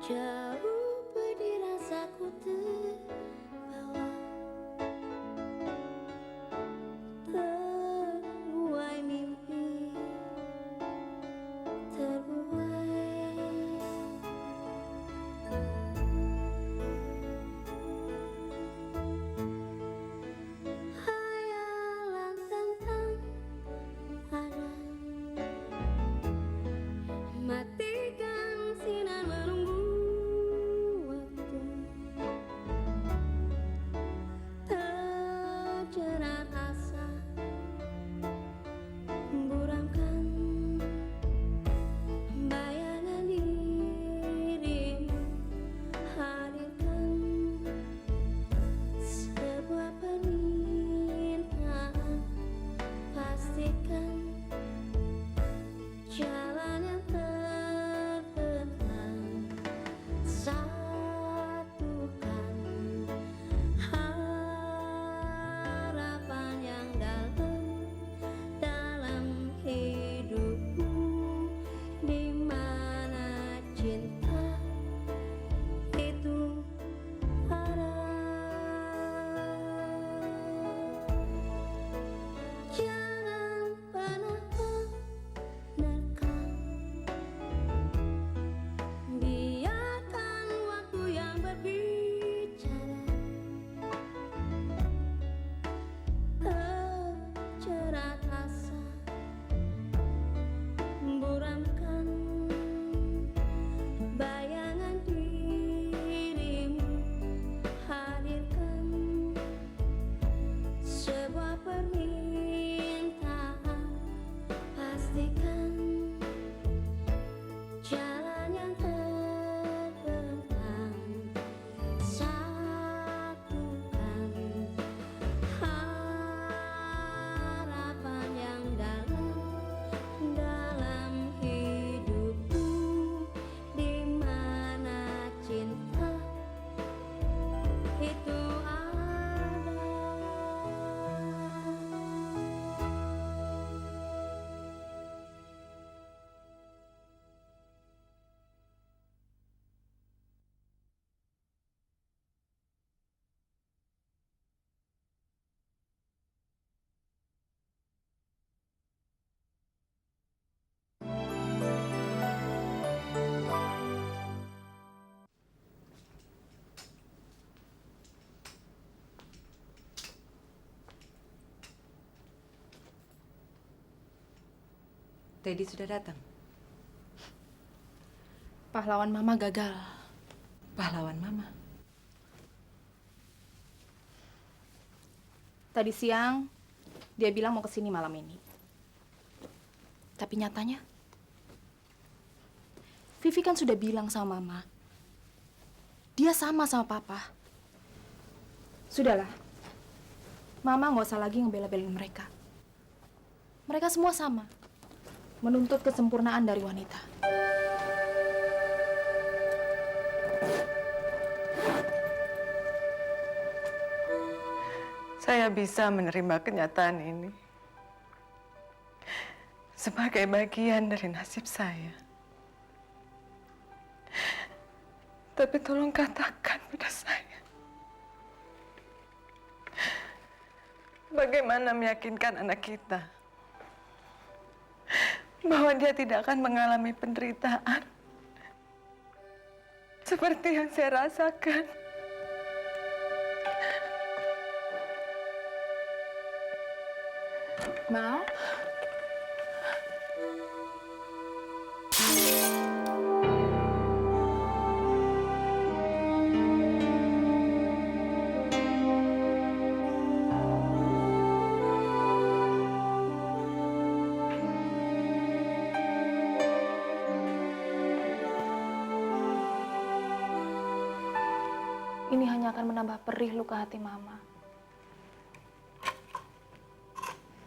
Jauh pedih rasaku terbawa, terbuai mimpi, terbuai hayalan tentang ada. Matikan sinar menunggu waktu, terjerat asa, buramkan bayangan dirimu, hadirkan sebuah permintaan, pastikan jalan yang terbentang, satukan harapan yang dalam hidupku, di mana cinta itu ada. Jangan pernah menerka, biarkan waktu yang berbicara, terjerat asa, buramkan bayangan dirimu, hadirkan sebuah permintaan, pastikan jalan yang terbentang, satukan harapan yang dalam hidupku, di mana cinta itu ada. Teddy sudah datang. Pahlawan Mama gagal. Pahlawan Mama. Tadi siang, dia bilang mau kesini malam ini. Tapi nyatanya, Vivi kan sudah bilang sama Mama, dia sama Papa. Sudahlah, Mama nggak usah lagi ngebela-belain mereka. Mereka semua sama, menuntut kesempurnaan dari wanita. Saya bisa menerima kenyataan ini sebagai bagian dari nasib saya. Tapi tolong katakan pada saya, bagaimana meyakinkan anak kita bahwa dia tidak akan mengalami penderitaan seperti yang saya rasakan. Ma? Ini hanya akan menambah perih luka hati Mama.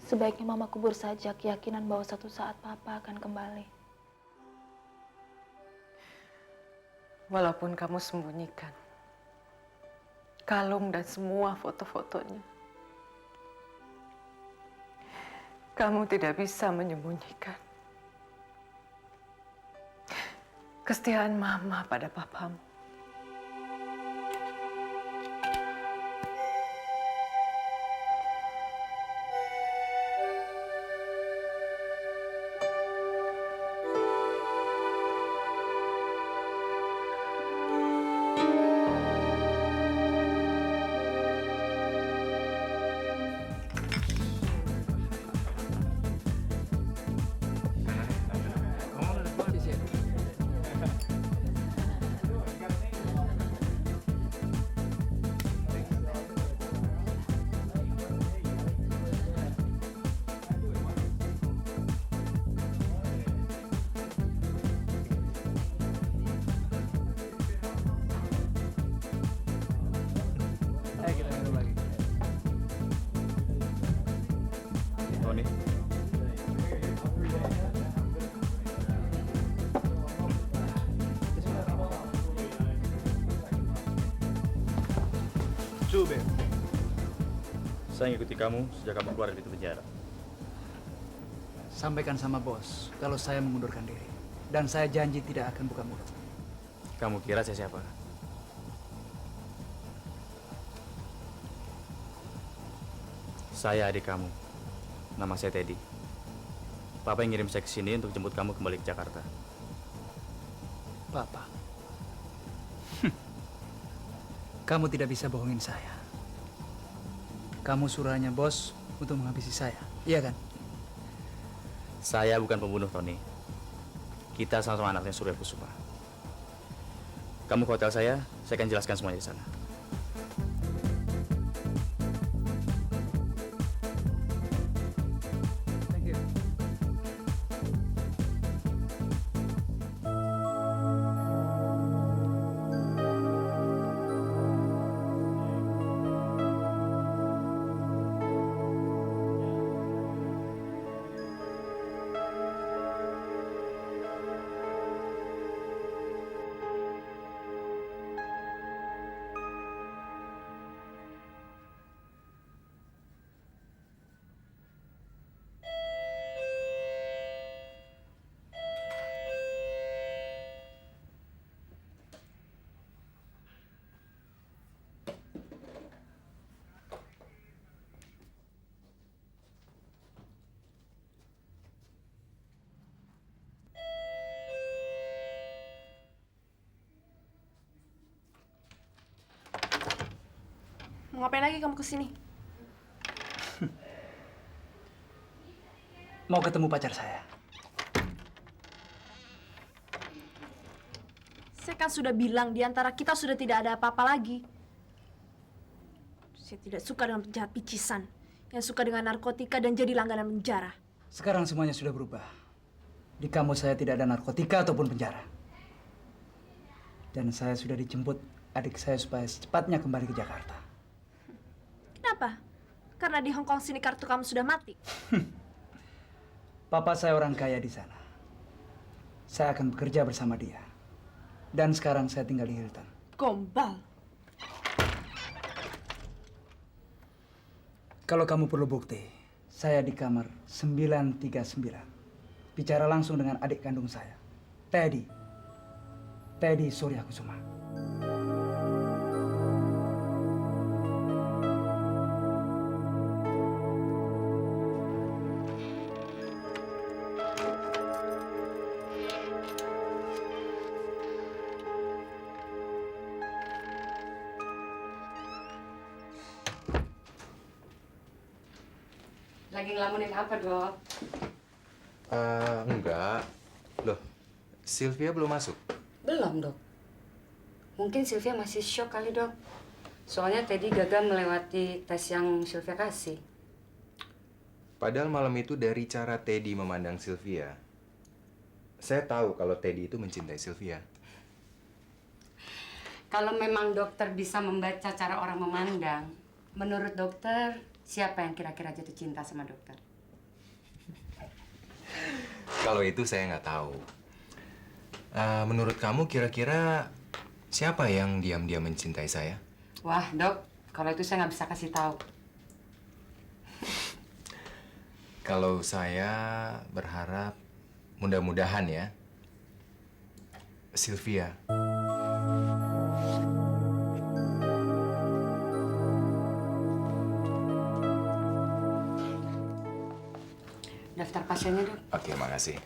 Sebaiknya Mama kubur saja keyakinan bahwa suatu saat Papa akan kembali. Walaupun kamu sembunyikan kalung dan semua foto-fotonya, kamu tidak bisa menyembunyikan kesetiaan Mama pada papamu. Tony. Coba. Saya ngikuti kamu sejak kamu keluar dari pintu penjara. Sampaikan sama bos kalau saya mengundurkan diri. Dan saya janji tidak akan buka mulut. Kamu kira saya siapa? Saya adik kamu. Nama saya Teddy. Papa yang ngirim saya ke sini untuk jemput kamu kembali ke Jakarta. Papa. Kamu tidak bisa bohongin saya. Kamu suruhannya bos untuk menghabisi saya. Iya kan? Saya bukan pembunuh, Tony. Kita sama-sama anaknya Surya Kusuma. Kamu ke hotel saya akan jelaskan semuanya di sana. Thank you. Mau ngapain lagi kamu kesini? Mau ketemu pacar saya. Saya kan sudah bilang di antara kita sudah tidak ada apa-apa lagi. Saya tidak suka dengan penjahat picisan yang suka dengan narkotika dan jadi langganan penjara. Sekarang semuanya sudah berubah. Di kampus saya tidak ada narkotika ataupun penjara. Dan saya sudah dijemput adik saya supaya secepatnya kembali ke Jakarta. Kenapa? Karena di Hong Kong sini kartu kamu sudah mati. Papa saya orang kaya di sana. Saya akan bekerja bersama dia. Dan sekarang saya tinggal di Hilton. Gombal. Kalau kamu perlu bukti, saya di kamar 939. Bicara langsung dengan adik kandung saya, Teddy. Teddy Surya Kusuma. Lagi ngelamunin apa, Dok? Enggak. Loh, Sylvia belum masuk? Belum, Dok. Mungkin Sylvia masih shock kali, Dok. Soalnya Teddy gagal melewati tes yang Sylvia kasih. Padahal malam itu dari cara Teddy memandang Sylvia, saya tahu kalau Teddy itu mencintai Sylvia. Kalau memang dokter bisa membaca cara orang memandang, menurut dokter, siapa yang kira-kira jatuh cinta sama dokter? Kalau itu saya nggak tahu. Menurut kamu kira-kira siapa yang diam-diam mencintai saya? Wah, Dok, kalau itu saya nggak bisa kasih tahu. Kalau saya berharap mudah-mudahan ya, Sylvia. Daftar pasiennya, Dok. Oke, makasih.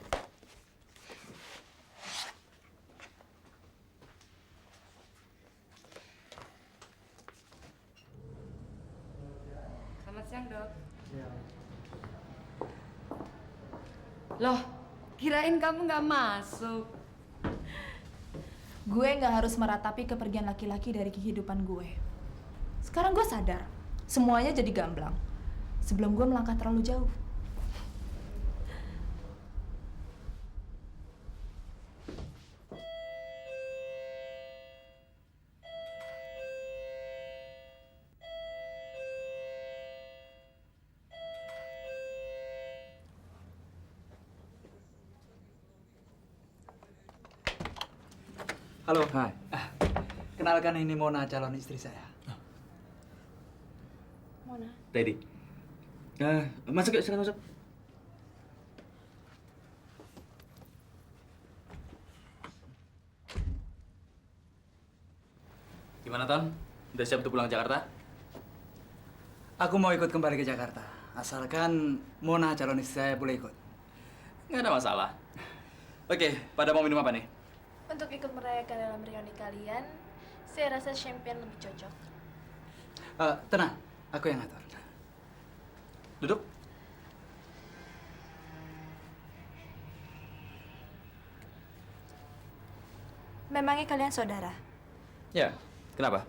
Selamat siang, Dok. Loh, kirain kamu nggak masuk. Gue nggak harus meratapi kepergian laki-laki dari kehidupan gue. Sekarang gue sadar, semuanya jadi gamblang. Sebelum gue melangkah terlalu jauh. Halo. Hai. Kenalkan ini Mona, calon istri saya. Mona. Teddy. Masuk yuk, silakan masuk. Gimana, Ton? Udah siap untuk pulang ke Jakarta? Aku mau ikut kembali ke Jakarta. Asalkan Mona, calon istri saya, boleh ikut. Nggak ada masalah. Oke, pada mau minum apa nih? Untuk ikut merayakan dalam reuni kalian, saya rasa champagne lebih cocok. Tenang, aku yang ngatur. Duduk. Memangnya kalian saudara? Ya, kenapa?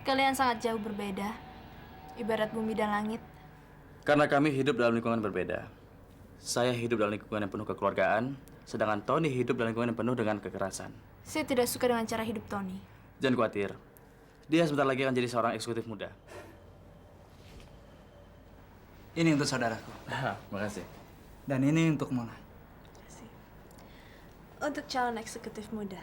Kalian sangat jauh berbeda, ibarat bumi dan langit. Karena kami hidup dalam lingkungan berbeda. Saya hidup dalam lingkungan yang penuh kekeluargaan, sedangkan Tony hidup dalam lingkungan yang penuh dengan kekerasan. Saya tidak suka dengan cara hidup Tony. Jangan khawatir, dia sebentar lagi akan jadi seorang eksekutif muda. Ini untuk saudaraku. Makasih. Dan ini untuk Mona. Untuk calon eksekutif muda.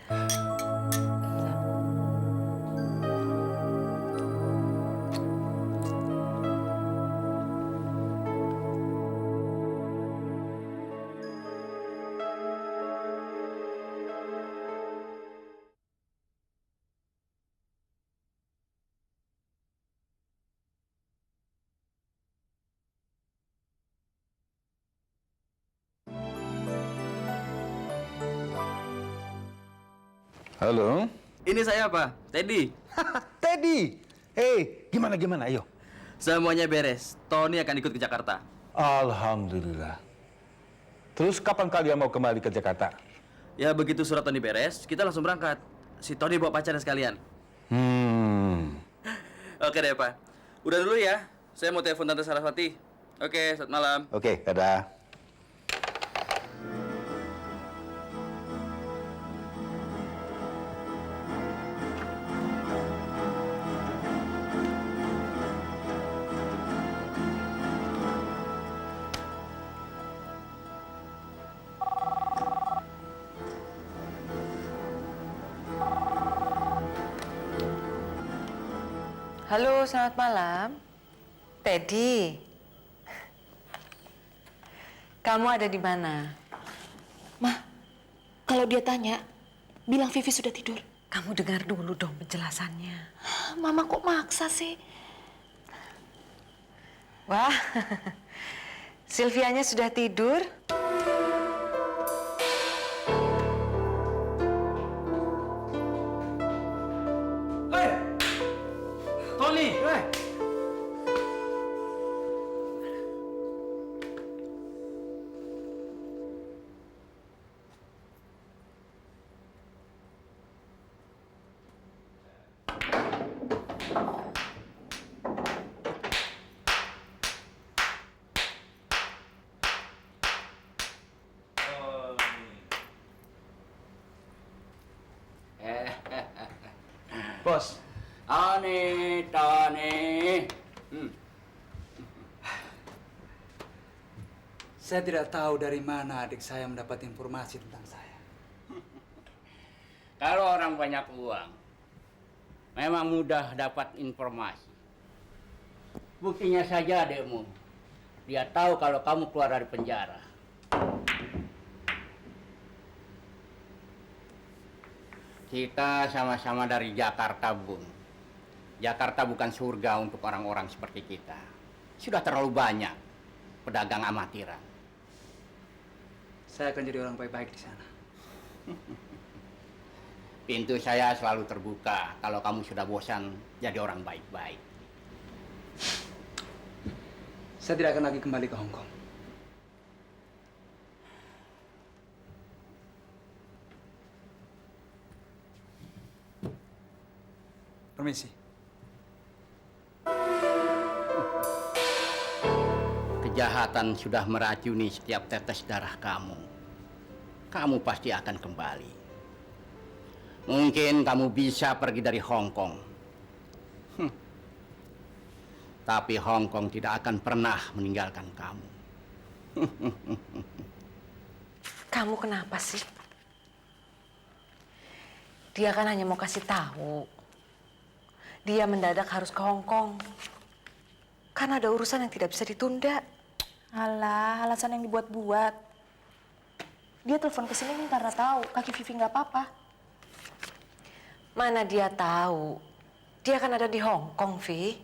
Halo? Ini saya, Pak. Teddy. Teddy! Hei, gimana? Ayo. Semuanya beres. Tony akan ikut ke Jakarta. Alhamdulillah. Terus kapan kalian mau kembali ke Jakarta? Ya, begitu surat Tony beres, kita langsung berangkat. Si Tony bawa pacarnya sekalian. Oke deh, Pak. Udah dulu ya. Saya mau telepon Tante Saraswati. Oke, selamat malam. Oke, dadah. Halo, selamat malam. Teddy. Kamu ada di mana? Mah, kalau dia tanya, bilang Vivi sudah tidur. Kamu dengar dulu dong penjelasannya. Mama kok maksa sih? Wah, Sylvianya sudah tidur? Tony! Bos, Tony. saya tidak tahu dari mana adik saya mendapat informasi tentang saya. Kalau orang banyak uang, memang mudah dapat informasi. Buktinya saja adekmu. Dia tahu kalau kamu keluar dari penjara. Kita sama-sama dari Jakarta, Bung. Jakarta bukan surga untuk orang-orang seperti kita. Sudah terlalu banyak pedagang amatiran. Saya akan jadi orang baik-baik di sana. Pintu saya selalu terbuka kalau kamu sudah bosan jadi orang baik-baik. Saya tidak akan lagi kembali ke Hong Kong. Permisi. Kejahatan sudah meracuni setiap tetes darah kamu. Kamu pasti akan kembali. Mungkin kamu bisa pergi dari Hong Kong. Tapi Hong Kong tidak akan pernah meninggalkan kamu. Kamu kenapa sih? Dia kan hanya mau kasih tahu. Dia mendadak harus ke Hong Kong. Karena ada urusan yang tidak bisa ditunda. Alah, alasan yang dibuat-buat. Dia telepon ke sini karena tahu kaki Vivi nggak apa-apa. Mana dia tahu? Dia kan ada di Hong Kong, Vi.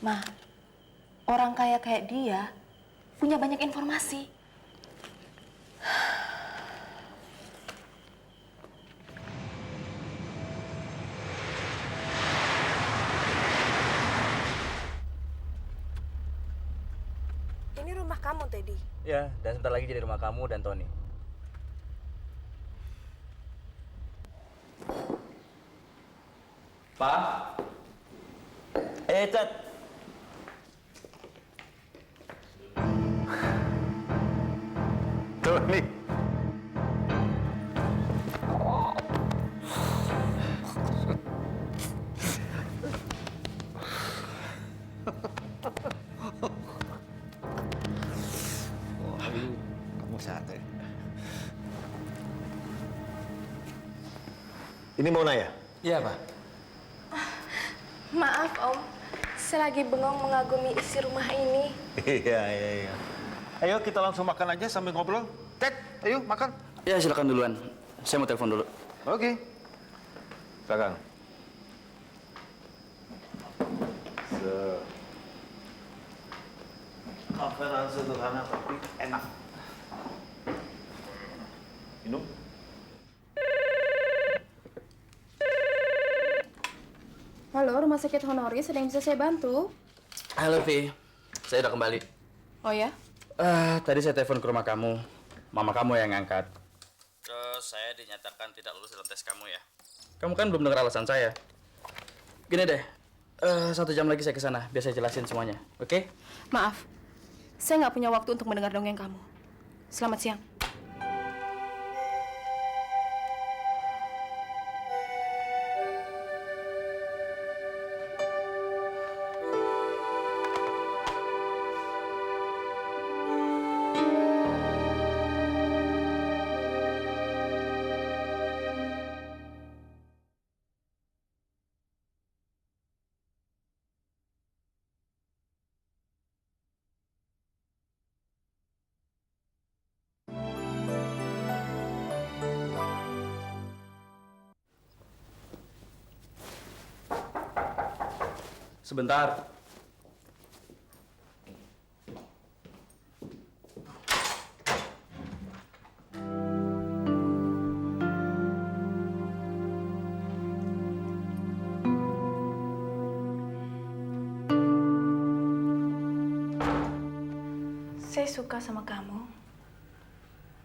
Ma, orang kaya kayak dia punya banyak informasi. Ini rumah kamu, Teddy. Ya, dan sebentar lagi jadi rumah kamu dan Tony. Pak. Cat. Tony. Kamu sehat ya? Ini Mona ya? Iya, Pak. Maaf, Om. Saya lagi bengong mengagumi isi rumah ini. Iya. Ayo kita langsung makan aja sambil ngobrol. Ted, ayo makan. Ya, silakan duluan. Saya mau telepon dulu. Oke. Silakan. Konferensi sederhana tapi enak. Minum? Halo, Rumah Sakit Honoris, ada yang bisa saya bantu? Halo, Vi. Saya udah kembali. Oh ya? Tadi saya telepon ke rumah kamu. Mama kamu yang ngangkat. Terus saya dinyatakan tidak lulus dalam tes kamu ya. Kamu kan belum dengar alasan saya. Gini deh, 1 jam lagi saya ke sana, biar saya jelasin semuanya. Oke? Maaf, saya nggak punya waktu untuk mendengar dongeng kamu. Selamat siang. Sebentar. Saya suka sama kamu.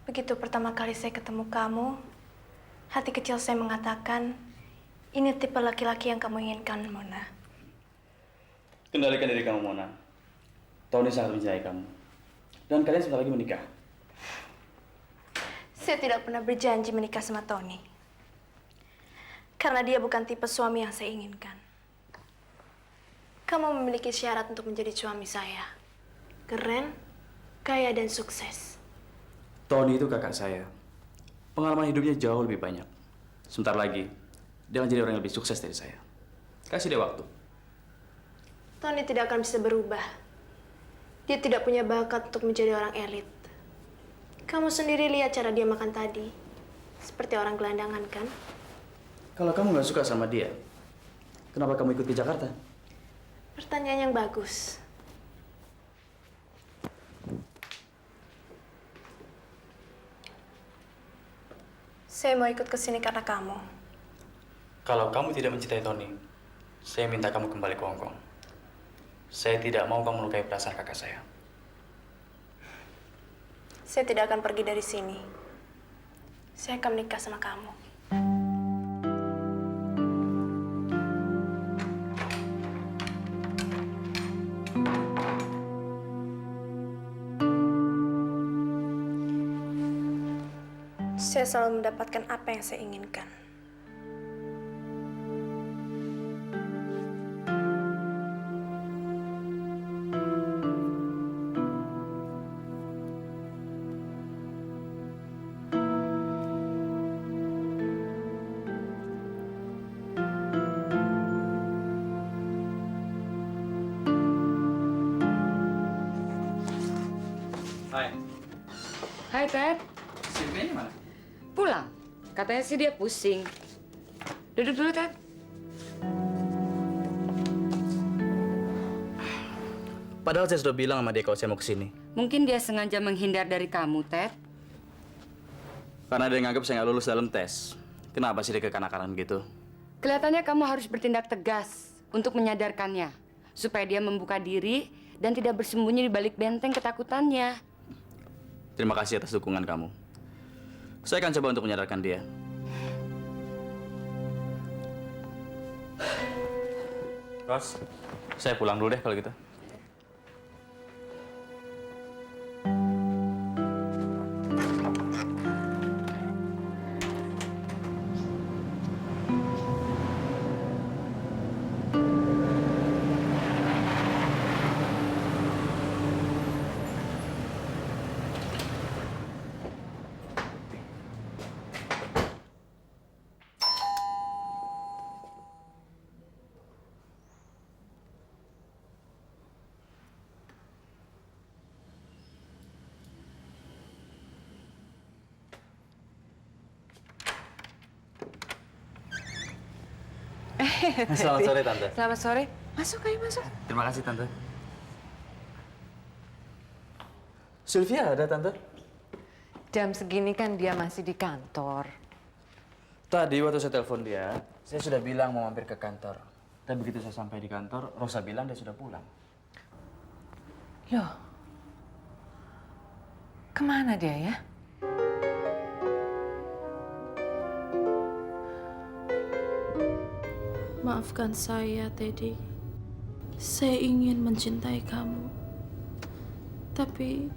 Begitu pertama kali saya ketemu kamu, hati kecil saya mengatakan, ini tipe laki-laki yang kamu inginkan, Mona. Kendalikan diri kamu, Mona. Tony sangat mencintai kamu. Dan kalian sebentar lagi menikah. Saya tidak pernah berjanji menikah sama Tony. Karena dia bukan tipe suami yang saya inginkan. Kamu memiliki syarat untuk menjadi suami saya. Keren, kaya, dan sukses. Tony itu kakak saya. Pengalaman hidupnya jauh lebih banyak. Sebentar lagi, dia akan jadi orang yang lebih sukses dari saya. Kasih dia waktu. Tony tidak akan bisa berubah. Dia tidak punya bakat untuk menjadi orang elit. Kamu sendiri lihat cara dia makan tadi. Seperti orang gelandangan, kan? Kalau kamu nggak suka sama dia, kenapa kamu ikut ke Jakarta? Pertanyaan yang bagus. Saya mau ikut ke sini karena kamu. Kalau kamu tidak mencintai Tony, saya minta kamu kembali ke Hong Kong. Saya tidak mau kamu melukai perasaan kakak saya. Saya tidak akan pergi dari sini. Saya akan menikah sama kamu. Saya selalu mendapatkan apa yang saya inginkan. Hai. Hai, Ted. Sylvia mana? Pulang. Katanya sih dia pusing. Duduk dulu, Ted. Padahal saya sudah bilang sama dia kalau saya mau kesini. Mungkin dia sengaja menghindar dari kamu, Ted. Karena dia nganggap saya nggak lulus dalam tes. Kenapa sih dia kekanak-kanakan gitu? Kelihatannya kamu harus bertindak tegas untuk menyadarkannya. Supaya dia membuka diri dan tidak bersembunyi di balik benteng ketakutannya. Terima kasih atas dukungan kamu. Saya akan coba untuk menyadarkan dia. Ros, saya pulang dulu deh kalau gitu. Selamat sore, Tante. Selamat sore. Masuk, ayo masuk. Terima kasih, Tante. Sylvia ada, Tante? Jam segini kan dia masih di kantor. Tadi waktu saya telepon dia, saya sudah bilang mau mampir ke kantor. Tapi begitu saya sampai di kantor, Rosa bilang dia sudah pulang. Loh, kemana dia ya? Maafkan saya, Teddy. Saya ingin mencintai kamu. Tapi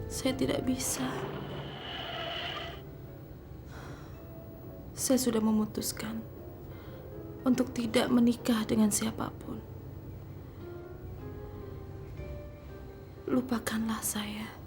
saya tidak bisa. Saya sudah memutuskan untuk tidak menikah dengan siapapun. Lupakanlah saya.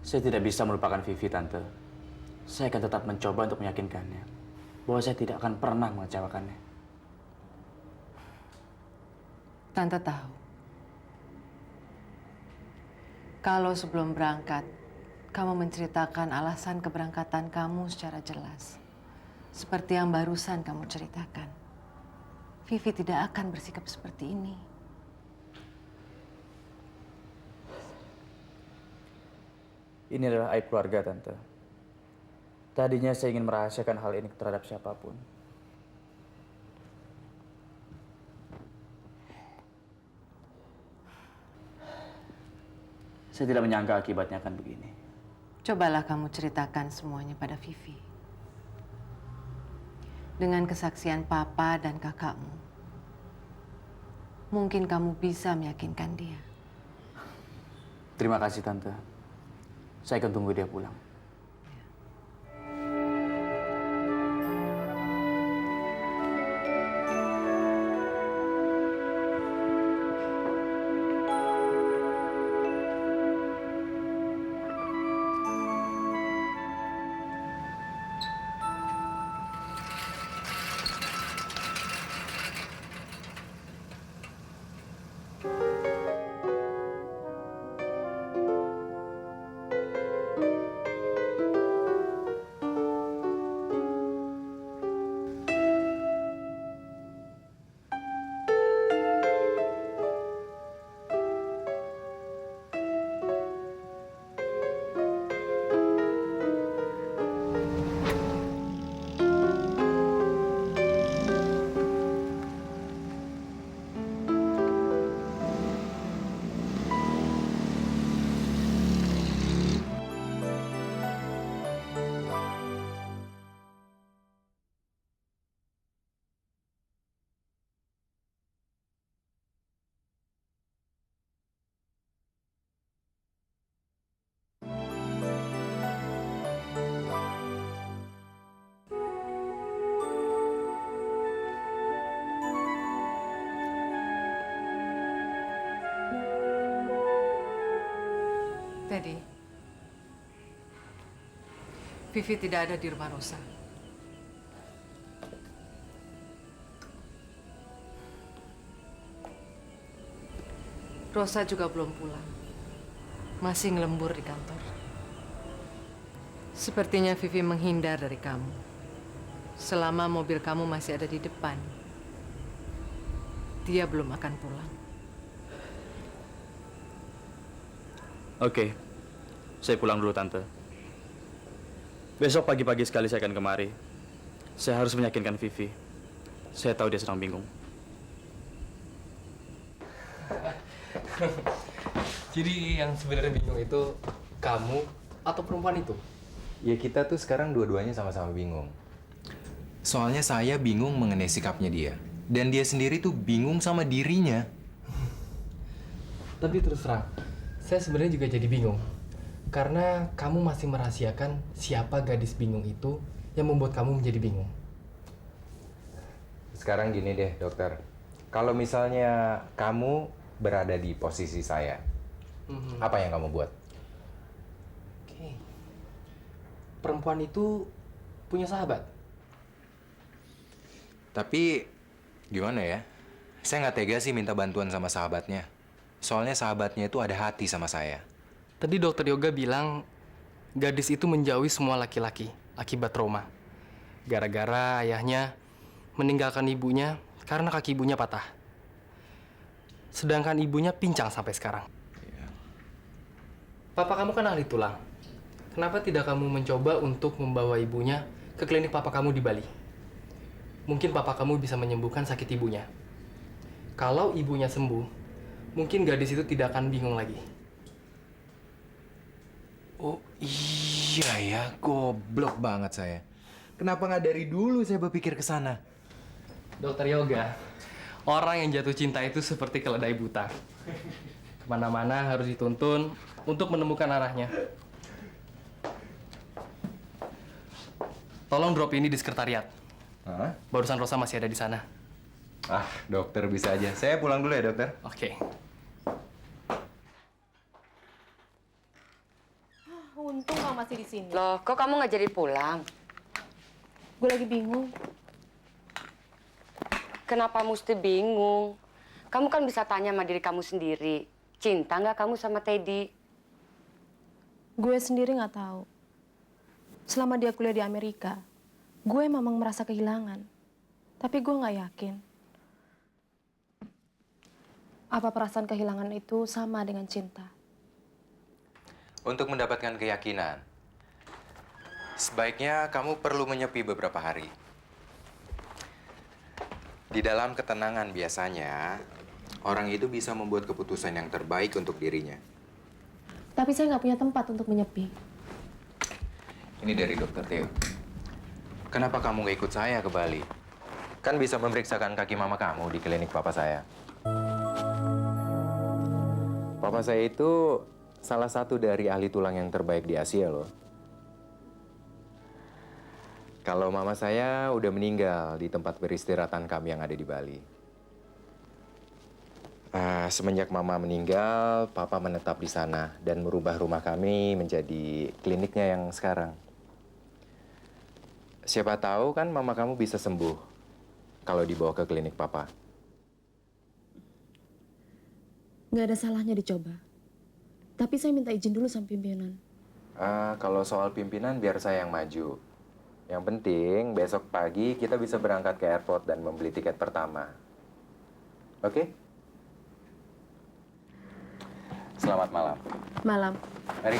Saya tidak bisa melupakan Vivi, Tante. Saya akan tetap mencoba untuk meyakinkannya bahwa saya tidak akan pernah mengecewakannya. Tante tahu. Kalau sebelum berangkat, kamu menceritakan alasan keberangkatan kamu secara jelas. Seperti yang barusan kamu ceritakan. Vivi tidak akan bersikap seperti ini. Ini adalah aib keluarga, Tante. Tadinya saya ingin merahasiakan hal ini terhadap siapapun. Saya tidak menyangka akibatnya akan begini. Cobalah kamu ceritakan semuanya pada Vivi. Dengan kesaksian papa dan kakakmu, mungkin kamu bisa meyakinkan dia. Terima kasih, Tante. Saya akan tunggu dia pulang. Teddy, Vivi tidak ada di rumah Rosa. Rosa juga belum pulang. Masih ngelembur di kantor. Sepertinya Vivi menghindar dari kamu. Selama mobil kamu masih ada di depan, dia belum akan pulang. Oke, saya pulang dulu, Tante. Besok pagi-pagi sekali saya akan kemari. Saya harus meyakinkan Vivi. Saya tahu dia sedang bingung. Jadi yang sebenarnya bingung itu kamu atau perempuan itu? Ya kita tuh sekarang dua-duanya sama-sama bingung. Soalnya saya bingung mengenai sikapnya dia. Dan dia sendiri tuh bingung sama dirinya. Tapi terus terang, saya sebenarnya juga jadi bingung. Karena kamu masih merahasiakan siapa gadis bingung itu yang membuat kamu menjadi bingung. Sekarang gini deh, dokter. Kalau misalnya kamu berada di posisi saya, apa yang kamu buat? Oke. Perempuan itu punya sahabat. Tapi gimana ya? Saya nggak tega sih minta bantuan sama sahabatnya. Soalnya sahabatnya itu ada hati sama saya. Tadi dokter Yoga bilang gadis itu menjauhi semua laki-laki akibat trauma. Gara-gara ayahnya meninggalkan ibunya karena kaki ibunya patah. Sedangkan ibunya pincang sampai sekarang. Papa kamu kan ahli tulang. Kenapa tidak kamu mencoba untuk membawa ibunya ke klinik papa kamu di Bali? Mungkin papa kamu bisa menyembuhkan sakit ibunya. Kalau ibunya sembuh, mungkin gadis itu tidak akan bingung lagi. Oh iya ya, goblok banget saya. Kenapa nggak dari dulu saya berpikir ke sana? Dokter Yoga, orang yang jatuh cinta itu seperti keledai buta. Kemana-mana harus dituntun untuk menemukan arahnya. Tolong drop ini di sekretariat. Hah? Barusan Rosa masih ada di sana. Ah, dokter bisa aja. Saya pulang dulu ya, dokter. Oke. Untung kamu masih di sini. Loh, kok kamu nggak jadi pulang? Gue lagi bingung. Kenapa mesti bingung? Kamu kan bisa tanya sama diri kamu sendiri. Cinta nggak kamu sama Teddy? Gue sendiri nggak tahu. Selama dia kuliah di Amerika, gue memang merasa kehilangan. Tapi gue nggak yakin. Apa perasaan kehilangan itu sama dengan cinta? Untuk mendapatkan keyakinan, sebaiknya kamu perlu menyepi beberapa hari. Di dalam ketenangan biasanya, orang itu bisa membuat keputusan yang terbaik untuk dirinya. Tapi saya nggak punya tempat untuk menyepi. Ini dari Dokter Theo. Kenapa kamu nggak ikut saya ke Bali? Kan bisa memeriksakan kaki mama kamu di klinik papa saya. Papa saya itu salah satu dari ahli tulang yang terbaik di Asia loh. Kalau mama saya udah meninggal di tempat peristirahatan kami yang ada di Bali. Semenjak mama meninggal, papa menetap di sana dan merubah rumah kami menjadi kliniknya yang sekarang. Siapa tahu kan mama kamu bisa sembuh kalau dibawa ke klinik papa. Nggak ada salahnya dicoba. Tapi saya minta izin dulu sama pimpinan. Kalau soal pimpinan biar saya yang maju. Yang penting besok pagi kita bisa berangkat ke airport dan membeli tiket pertama. Oke? Selamat malam. Malam. Mari.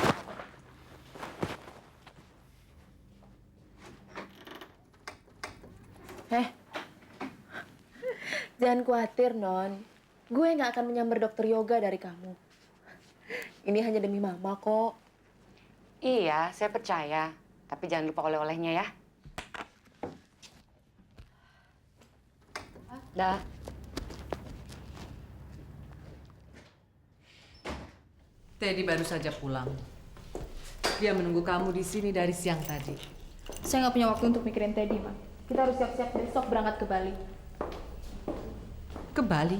Jangan khawatir, Non. Gue nggak akan menyambar dokter yoga dari kamu. Ini hanya demi mama kok. Iya, saya percaya. Tapi jangan lupa oleh-olehnya ya. Dah. Teddy baru saja pulang. Dia menunggu kamu di sini dari siang tadi. Saya nggak punya waktu untuk mikirin Teddy, Ma. Kita harus siap-siap besok berangkat ke Bali. Ke Bali?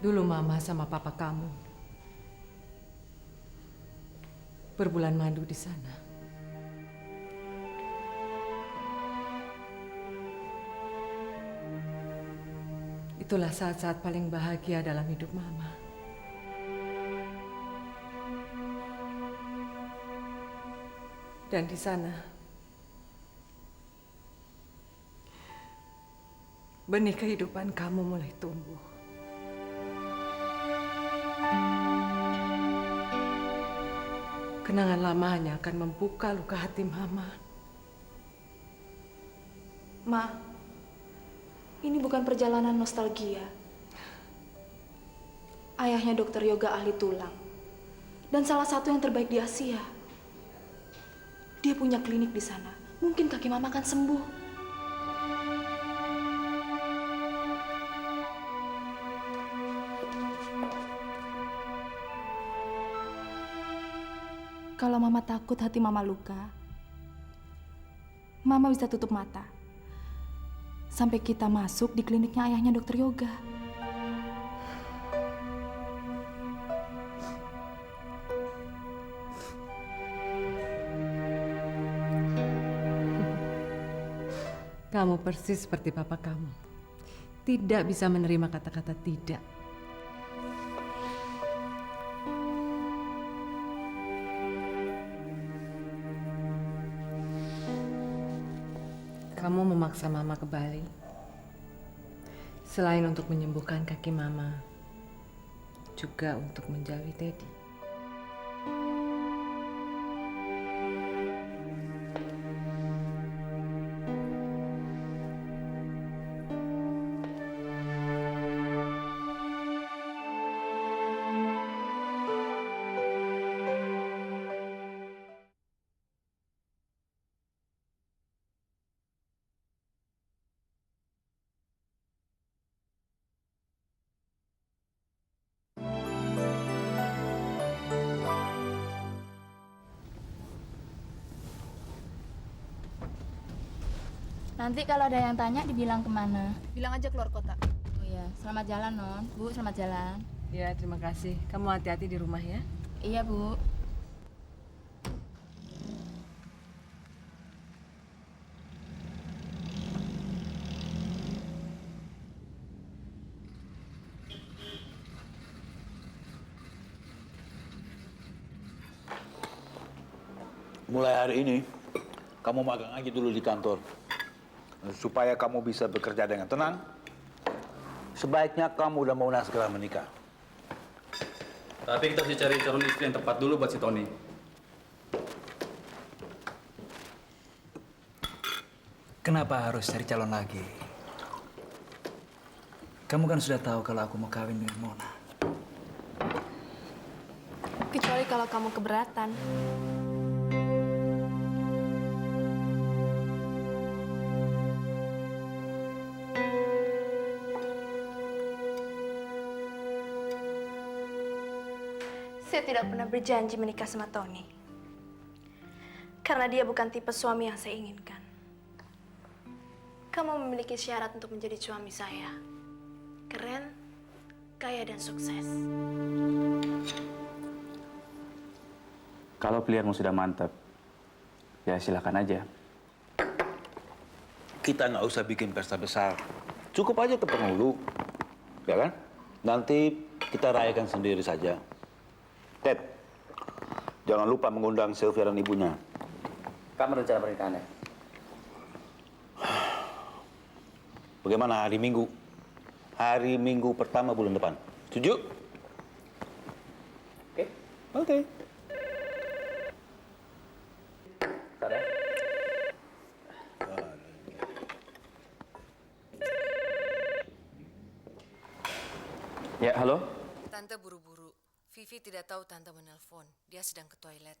Dulu Mama sama Papa kamu berbulan madu di sana. Itulah saat-saat paling bahagia dalam hidup Mama. Dan di sana, benih kehidupan kamu mulai tumbuh. Kenangan lama hanya akan membuka luka hati Mama. Ma, ini bukan perjalanan nostalgia. Ayahnya dokter yoga ahli tulang. Dan salah satu yang terbaik di Asia. Dia punya klinik di sana. Mungkin kaki Mama akan sembuh. Kalau Mama takut hati Mama luka, Mama bisa tutup mata. Sampai kita masuk di kliniknya ayahnya dokter yoga. Kamu persis seperti papa kamu. Tidak bisa menerima kata-kata tidak. Kamu memaksa Mama ke Bali. Selain untuk menyembuhkan kaki Mama, juga untuk menjauhi Teddy. Nanti kalau ada yang tanya dibilang kemana? Bilang aja keluar kota. Oh iya, selamat jalan Non. Bu, selamat jalan. Ya, terima kasih. Kamu hati-hati di rumah ya. Iya Bu. Mulai hari ini, kamu magang aja dulu di kantor. Supaya kamu bisa bekerja dengan tenang, sebaiknya kamu udah mau segera menikah. Tapi kita harus cari calon istri yang tepat dulu buat si Tony. Kenapa harus cari calon lagi? Kamu kan sudah tahu kalau aku mau kawin dengan Mona. Kecuali kalau kamu keberatan. Saya tidak pernah berjanji menikah sama Tony. Karena dia bukan tipe suami yang saya inginkan. Kamu memiliki syarat untuk menjadi suami saya. Keren, kaya, dan sukses. Kalau pilihanmu sudah mantap, ya silakan aja. Kita nggak usah bikin pesta besar. Cukup aja ke penghulu, ya kan? Nanti kita rayakan sendiri saja. Ted, jangan lupa mengundang Sylvia dan ibunya. Kamu rencana pernikahannya? Bagaimana hari Minggu? Hari Minggu pertama bulan depan. Setuju? Oke. Oke. Ya, halo? Tante buru-buru. Vivi tidak tahu Tante menelpon. Dia sedang ke toilet.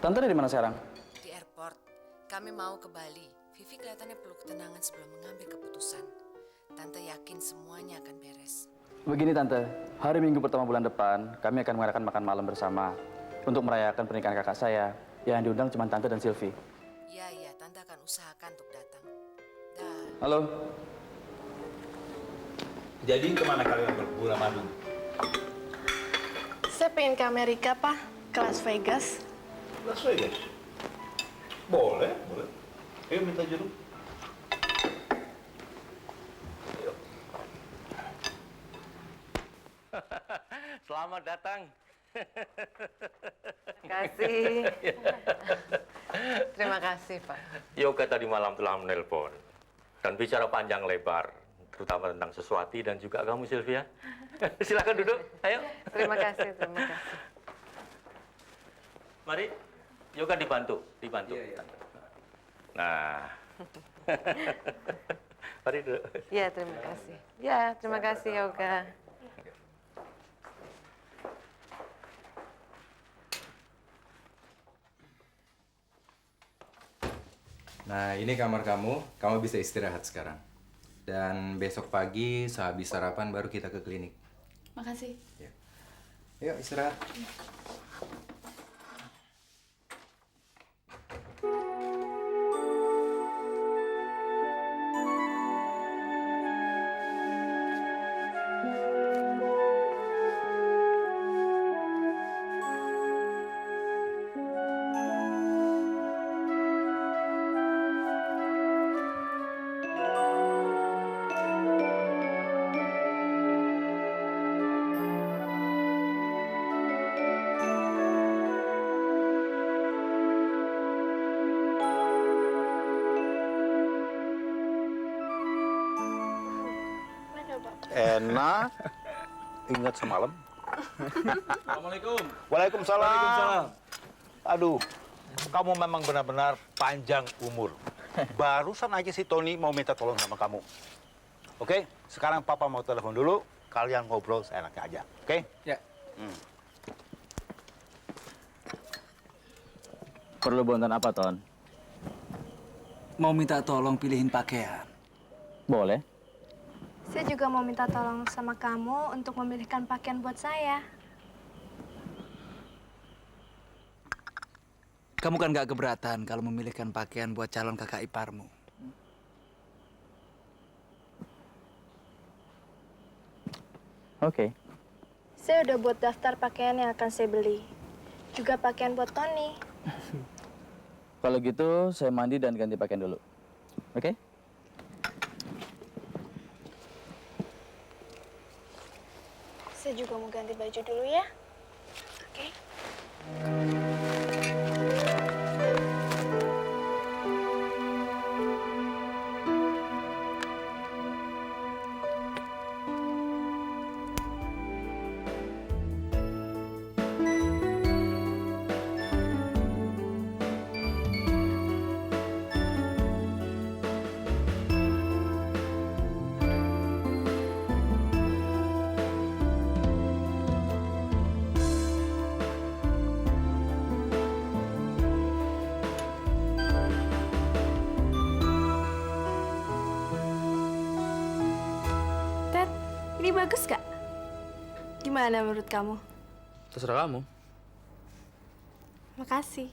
Tante di mana sekarang? Di airport. Kami mau ke Bali. Vivi kelihatannya perlu ketenangan sebelum mengambil keputusan. Tante yakin semuanya akan beres. Begini Tante, hari Minggu pertama bulan depan, kami akan mengadakan makan malam bersama untuk merayakan pernikahan kakak saya. Yang diundang cuma Tante dan Sylvie. Iya, Tante akan usahakan untuk datang. Dah. Halo? Jadi kemana kalian berdua, Madu? Saya pengen ke Amerika, Pak. Ke Las Vegas. Las Vegas? Boleh, boleh. Ayo minta jodoh. Selamat datang. Terima kasih. Terima kasih, Pak. Yoga tadi malam telah menelpon dan bicara panjang lebar, terutama tentang Seswati dan juga kamu, Sylvia. Silakan duduk, ayo. Terima kasih, terima kasih. Mari, Yoga dibantu. Iya. Nah, mari duduk. Ya, terima kasih. Ya, terima kasih, Yoga. Nah, ini kamar kamu. Kamu bisa istirahat sekarang. Dan besok pagi sehabis sarapan baru kita ke klinik. Makasih. Ya. Yuk, istirahat. Enak. Ingat semalam? Assalamualaikum. Waalaikumsalam. Waalaikumsalam. Aduh, kamu memang benar-benar panjang umur. Barusan aja si Tony mau minta tolong sama kamu. Oke, sekarang Papa mau telepon dulu. Kalian ngobrol seenaknya aja. Oke? Ya. Perlu bantuan apa, Ton? Mau minta tolong pilihin pakaian. Boleh. Saya juga mau minta tolong sama kamu untuk memilihkan pakaian buat saya. Kamu kan gak keberatan kalau memilihkan pakaian buat calon kakak iparmu. Oke. Saya udah buat daftar pakaian yang akan saya beli. Juga pakaian buat Tony. Kalau gitu, saya mandi dan ganti pakaian dulu. Oke? Saya juga mau ganti baju dulu ya. Oke. Ted, ini bagus gak? Gimana menurut kamu? Terserah kamu. Makasih.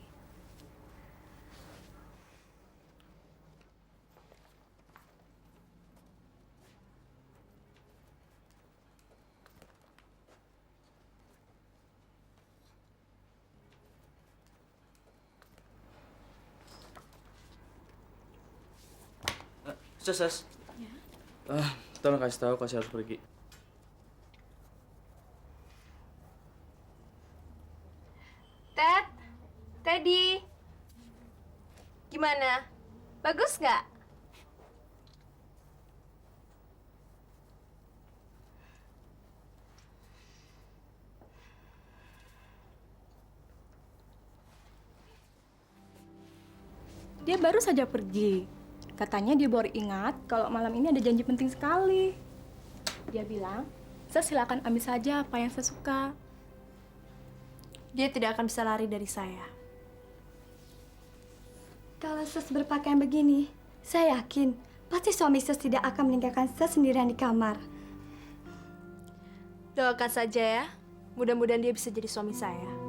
Ses. Tolong kasih tahu kalau saya harus pergi. Ted, Teddy, gimana? Bagus nggak? Dia baru saja pergi. Katanya dia baru ingat kalau malam ini ada janji penting sekali. Dia bilang, saya silakan ambil saja apa yang saya suka. Dia tidak akan bisa lari dari saya. Kalau Ses berpakaian begini, saya yakin pasti suami Ses tidak akan meninggalkan Ses sendirian di kamar. Doakan saja ya. Mudah-mudahan dia bisa jadi suami saya.